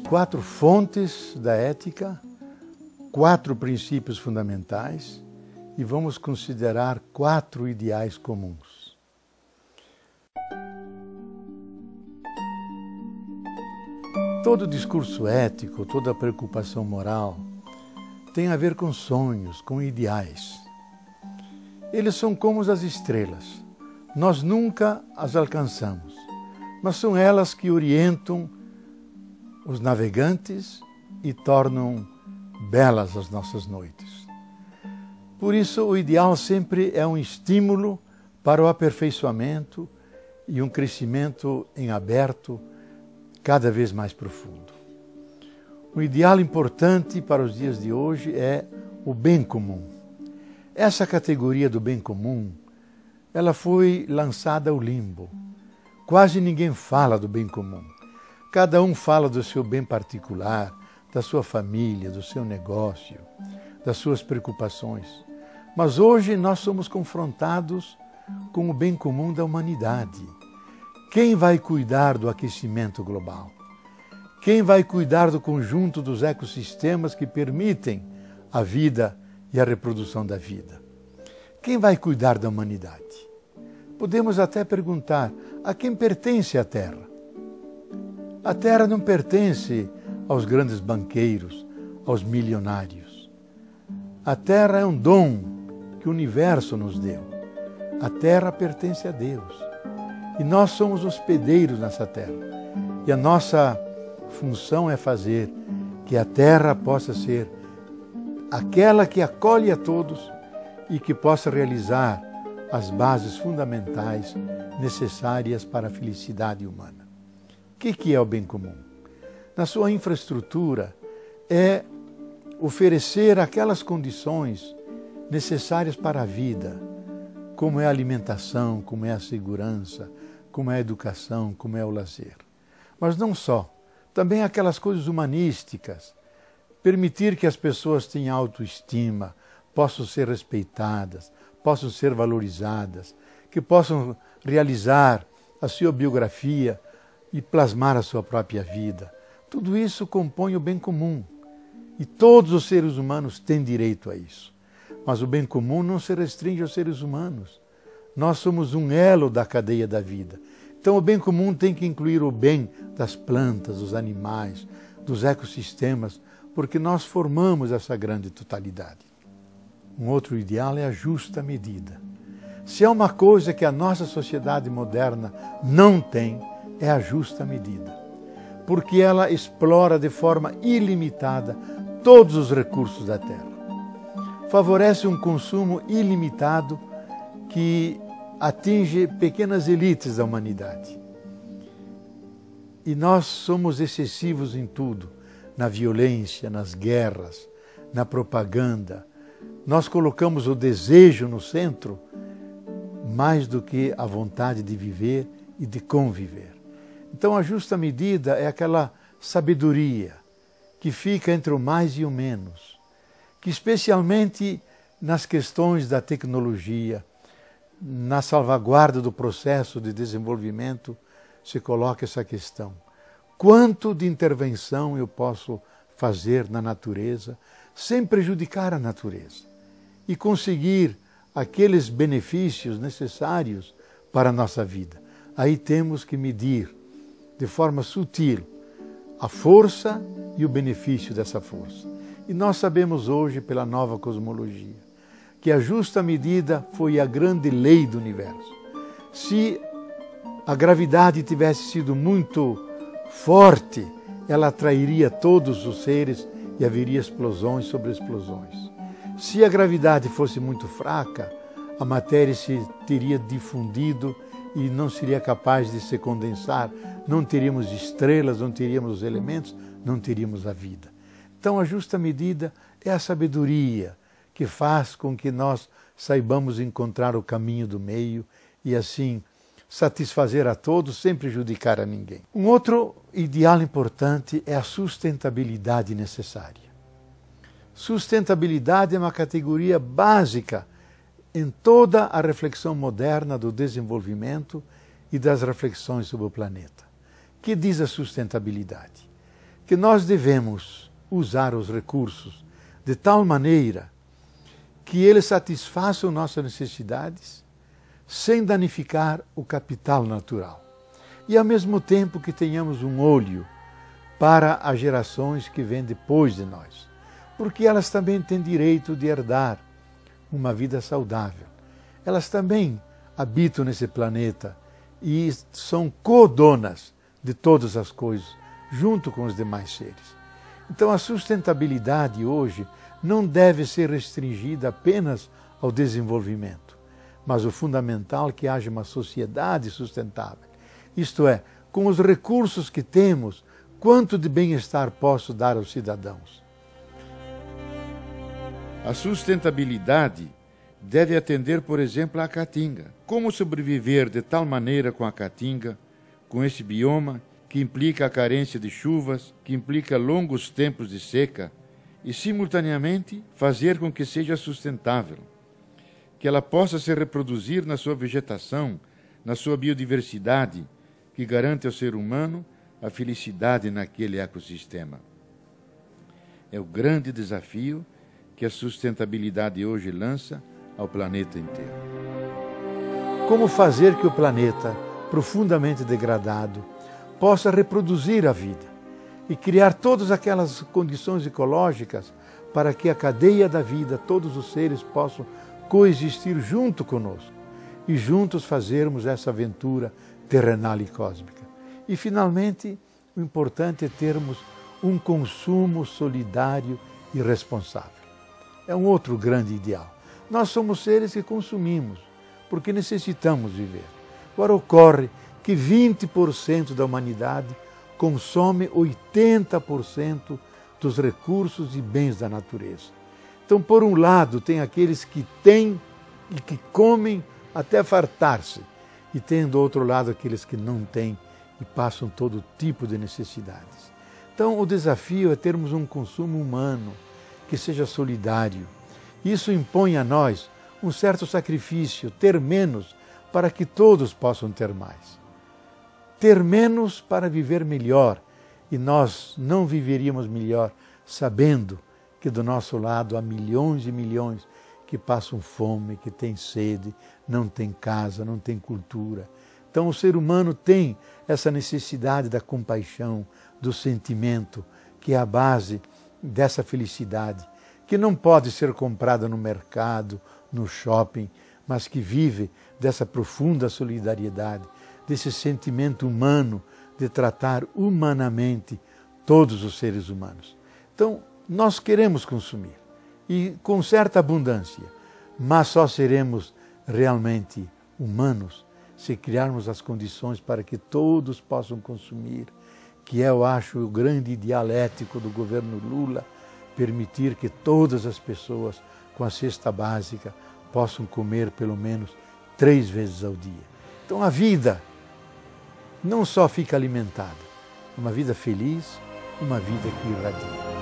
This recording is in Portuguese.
4 fontes da ética, 4 princípios fundamentais e vamos considerar 4 ideais comuns. Todo discurso ético, toda preocupação moral tem a ver com sonhos, com ideais. Eles são como as estrelas. Nós nunca as alcançamos, mas são elas que orientam os navegantes e tornam belas as nossas noites. Por isso, o ideal sempre é um estímulo para o aperfeiçoamento e um crescimento em aberto cada vez mais profundo. Um ideal importante para os dias de hoje é o bem comum. Essa categoria do bem comum, ela foi lançada ao limbo. Quase ninguém fala do bem comum. Cada um fala do seu bem particular, da sua família, do seu negócio, das suas preocupações. Mas hoje nós somos confrontados com o bem comum da humanidade. Quem vai cuidar do aquecimento global? Quem vai cuidar do conjunto dos ecossistemas que permitem a vida e a reprodução da vida? Quem vai cuidar da humanidade? Podemos até perguntar, a quem pertence a Terra? A Terra não pertence aos grandes banqueiros, aos milionários. A Terra é um dom que o universo nos deu. A Terra pertence a Deus. E nós somos hospedeiros nessa Terra. E a nossa função é fazer que a Terra possa ser aquela que acolhe a todos e que possa realizar as bases fundamentais necessárias para a felicidade humana. O que é o bem comum? Na sua infraestrutura é oferecer aquelas condições necessárias para a vida, como é a alimentação, como é a segurança, como é a educação, como é o lazer. Mas não só, também aquelas coisas humanísticas, permitir que as pessoas tenham autoestima, possam ser respeitadas, possam ser valorizadas, que possam realizar a sua biografia e plasmar a sua própria vida. Tudo isso compõe o bem comum. E todos os seres humanos têm direito a isso. Mas o bem comum não se restringe aos seres humanos. Nós somos um elo da cadeia da vida. Então o bem comum tem que incluir o bem das plantas, dos animais, dos ecossistemas, porque nós formamos essa grande totalidade. Um outro ideal é a justa medida. Se há uma coisa que a nossa sociedade moderna não tem, é a justa medida. Porque ela explora de forma ilimitada todos os recursos da terra. Favorece um consumo ilimitado que atinge pequenas elites da humanidade. E nós somos excessivos em tudo, na violência, nas guerras, na propaganda. Nós colocamos o desejo no centro mais do que a vontade de viver e de conviver. Então a justa medida é aquela sabedoria que fica entre o mais e o menos, que especialmente nas questões da tecnologia, na salvaguarda do processo de desenvolvimento, se coloca essa questão. Quanto de intervenção eu posso fazer na natureza sem prejudicar a natureza e conseguir aqueles benefícios necessários para a nossa vida? Aí temos que medir de forma sutil a força e o benefício dessa força. E nós sabemos hoje, pela nova cosmologia, que a justa medida foi a grande lei do universo. Se a gravidade tivesse sido muito forte, ela atrairia todos os seres e haveria explosões sobre explosões. Se a gravidade fosse muito fraca, a matéria se teria difundido e não seria capaz de se condensar, não teríamos estrelas, não teríamos os elementos, não teríamos a vida. Então a justa medida é a sabedoria que faz com que nós saibamos encontrar o caminho do meio e assim satisfazer a todos sem prejudicar a ninguém. Um outro ideal importante é a sustentabilidade necessária. Sustentabilidade é uma categoria básica em toda a reflexão moderna do desenvolvimento e das reflexões sobre o planeta. O que diz a sustentabilidade? que nós devemos usar os recursos de tal maneira que eles satisfaçam nossas necessidades sem danificar o capital natural. E ao mesmo tempo que tenhamos um olho para as gerações que vêm depois de nós, porque elas também têm direito de herdar uma vida saudável. Elas também habitam nesse planeta e são codonas de todas as coisas, junto com os demais seres. Então a sustentabilidade hoje não deve ser restringida apenas ao desenvolvimento, mas o fundamental é que haja uma sociedade sustentável. Isto é, com os recursos que temos, quanto de bem-estar posso dar aos cidadãos? A sustentabilidade deve atender, por exemplo, à caatinga. Como sobreviver de tal maneira com a caatinga, com esse bioma que implica a carência de chuvas, que implica longos tempos de seca, e simultaneamente fazer com que seja sustentável, que ela possa se reproduzir na sua vegetação, na sua biodiversidade, que garante ao ser humano a felicidade naquele ecossistema. É o grande desafio que a sustentabilidade hoje lança ao planeta inteiro. Como fazer que o planeta, profundamente degradado, possa reproduzir a vida e criar todas aquelas condições ecológicas para que a cadeia da vida, todos os seres possam coexistir junto conosco e juntos fazermos essa aventura terrenal e cósmica. E, finalmente, o importante é termos um consumo solidário e responsável. É um outro grande ideal. Nós somos seres que consumimos, porque necessitamos viver. Agora ocorre que 20% da humanidade consome 80% dos recursos e bens da natureza. Então, por um lado, tem aqueles que têm e que comem até fartar-se, e tem do outro lado aqueles que não têm e passam todo tipo de necessidades. Então, o desafio é termos um consumo humano que seja solidário. Isso impõe a nós um certo sacrifício, ter menos para que todos possam ter mais. Ter menos para viver melhor, e nós não viveríamos melhor sabendo que do nosso lado há milhões e milhões que passam fome, que têm sede, não têm casa, não têm cultura. Então o ser humano tem essa necessidade da compaixão, do sentimento, que é a base dessa felicidade, que não pode ser comprada no mercado, no shopping, mas que vive dessa profunda solidariedade, desse sentimento humano de tratar humanamente todos os seres humanos. Então, nós queremos consumir, e com certa abundância, mas só seremos realmente humanos se criarmos as condições para que todos possam consumir, que é, eu acho, o grande ideal ético do governo Lula, permitir que todas as pessoas com a cesta básica possam comer pelo menos 3 vezes ao dia. Então a vida não só fica alimentada, uma vida feliz, uma vida que irradia.